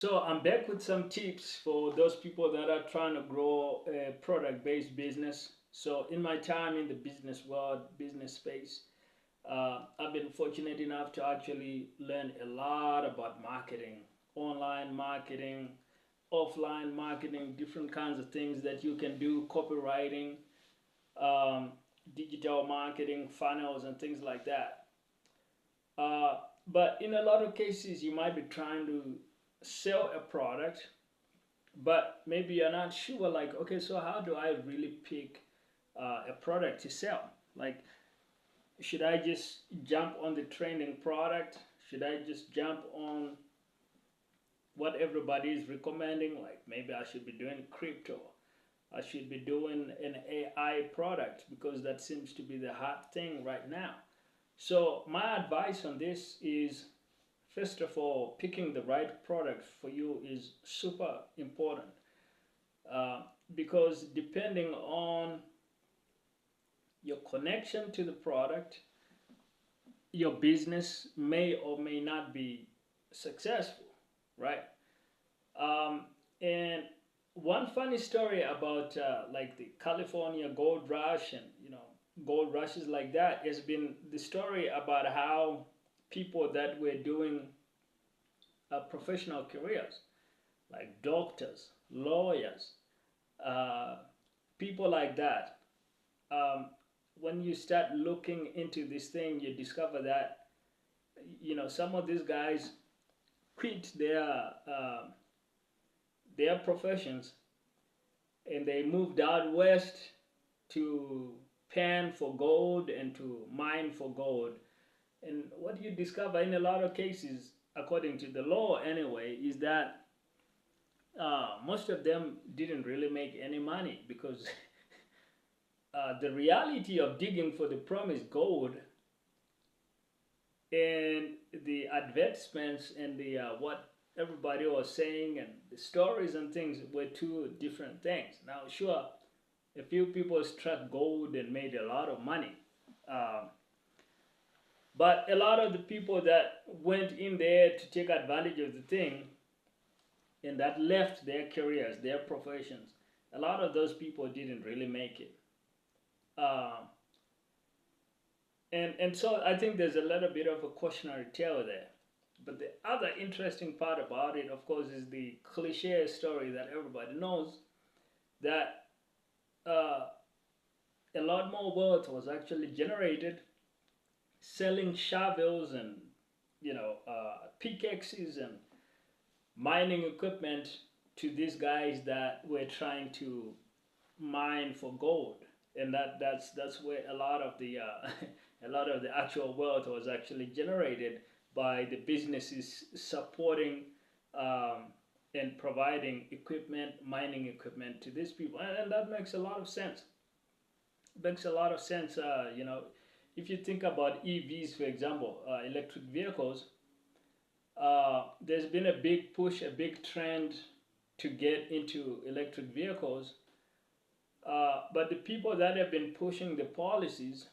So I'm back with some tips for those people that are trying to grow a product-based business. So in my time in the business world, business space, I've been fortunate enough to actually learn a lot about marketing, online marketing, offline marketing, different kinds of things that you can do, copywriting, um, digital marketing, funnels, and things like that. Uh, but in a lot of cases, you might be trying to sell a product, but maybe you're not sure, like, okay, so how do I really pick a product to sell? Like, should I just jump on the trending product? Should I just jump on what everybody is recommending? Like, maybe I should be doing crypto. I should be doing an AI product because that seems to be the hot thing right now. So my advice on this is, first of all, picking the right product for you is super important, uh, because depending on your connection to the product, your business may or may not be successful, right? Um, and one funny story about like the California gold rush and gold rushes like that has been the story about how people that were doing professional careers like doctors, lawyers, uh, people like that. Um, when you start looking into this thing, you discover that some of these guys quit their professions and they moved out west to pan for gold and to mine for gold. And what you discover in a lot of cases, according to the law anyway, is that most of them didn't really make any money because the reality of digging for the promised gold and the advertisements and the what everybody was saying and the stories and things were two different things. Now, sure, a few people struck gold and made a lot of money, uh, but a lot of the people that went in there to take advantage of the thing and that left their careers, their professions, a lot of those people didn't really make it. Uh, and so I think there's a little bit of a cautionary tale there. But the other interesting part about it, of course, is the cliche story that everybody knows that uh, a lot more wealth was actually generated selling shovels and pickaxes and mining equipment to these guys that were trying to mine for gold, and that's where a lot of the a lot of the actual wealth was actually generated by the businesses supporting um, and providing equipment, mining equipment to these people, and that makes a lot of sense. It makes a lot of sense. If you think about EVs, for example, electric vehicles, there's been a big push, a big trend to get into electric vehicles. But the people that have been pushing the policies,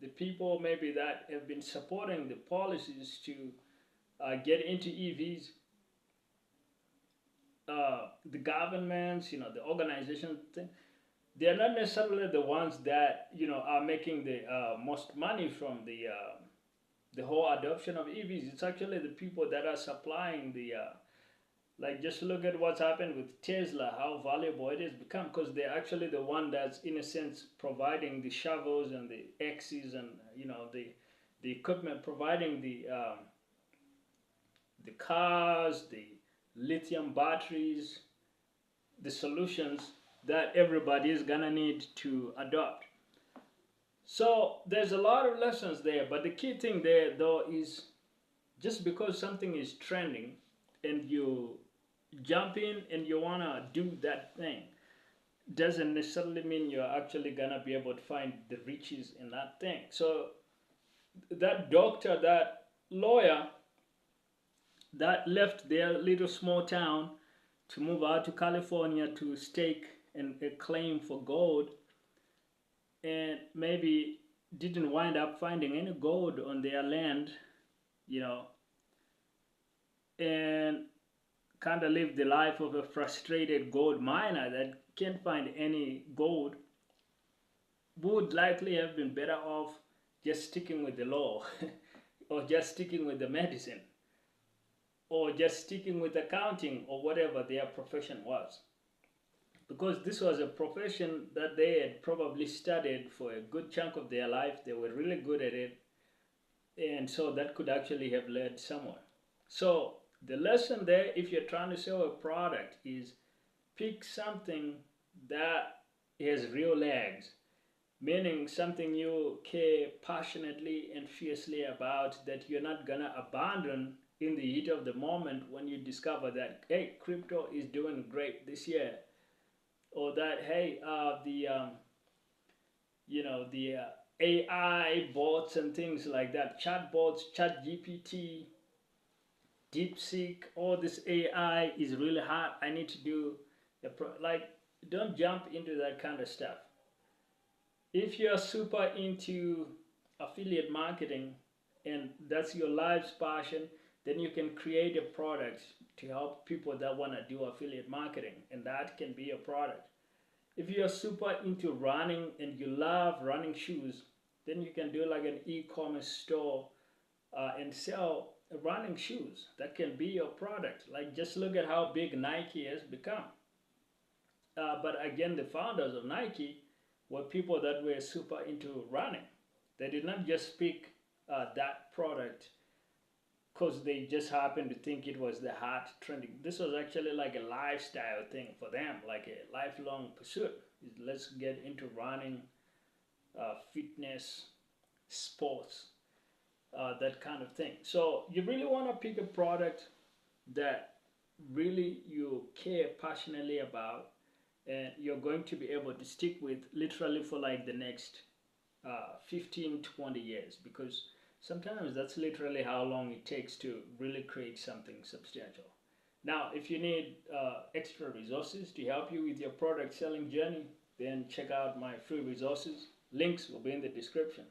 the people maybe that have been supporting the policies to get into EVs, the governments, the organizations, they're not necessarily the ones that are making the most money from the whole adoption of EVs. It's actually the people that are supplying the like, just look at what's happened with Tesla, how valuable it has become, because they're actually the one that's, in a sense, providing the shovels and the axes and the equipment, providing the cars, the lithium batteries, the solutions that everybody is gonna need to adopt. So there's a lot of lessons there, but the key thing there though is, just because something is trending and you jump in and you wanna do that thing doesn't necessarily mean you're actually gonna be able to find the riches in that thing. So that doctor, that lawyer that left their little small town to move out to California to stake and a claim for gold, and maybe didn't wind up finding any gold on their land, you know, and kind of live the life of a frustrated gold miner that can't find any gold would likely have been better off just sticking with the law or just sticking with the medicine or just sticking with accounting or whatever their profession was. Because this was a profession that they had probably studied for a good chunk of their life. They were really good at it. And so that could actually have led somewhere. So the lesson there, if you're trying to sell a product, is pick something that has real legs, meaning something you care passionately and fiercely about, that you're not gonna abandon in the heat of the moment when you discover that, hey, crypto is doing great this year, or that, hey, the AI bots and things like that, chatbots, ChatGPT, DeepSeek, all this AI is really hard. I need to do don't jump into that kind of stuff. If you're super into affiliate marketing and that's your life's passion, then you can create a product to help people that want to do affiliate marketing, and that can be a product. If you're super into running and you love running shoes, then you can do like an e-commerce store and sell running shoes. That can be your product. Like, just look at how big Nike has become. But again, the founders of Nike were people that were super into running. They did not just pick that product because they just happened to think it was the hot trending. This was actually like a lifestyle thing for them, like a lifelong pursuit. Let's get into running, fitness, sports, that kind of thing. So you really want to pick a product that really you care passionately about and you're going to be able to stick with literally for like the next 15, 20 years, because sometimes that's literally how long it takes to really create something substantial. Now, if you need extra resources to help you with your product selling journey, then check out my free resources. Links will be in the description.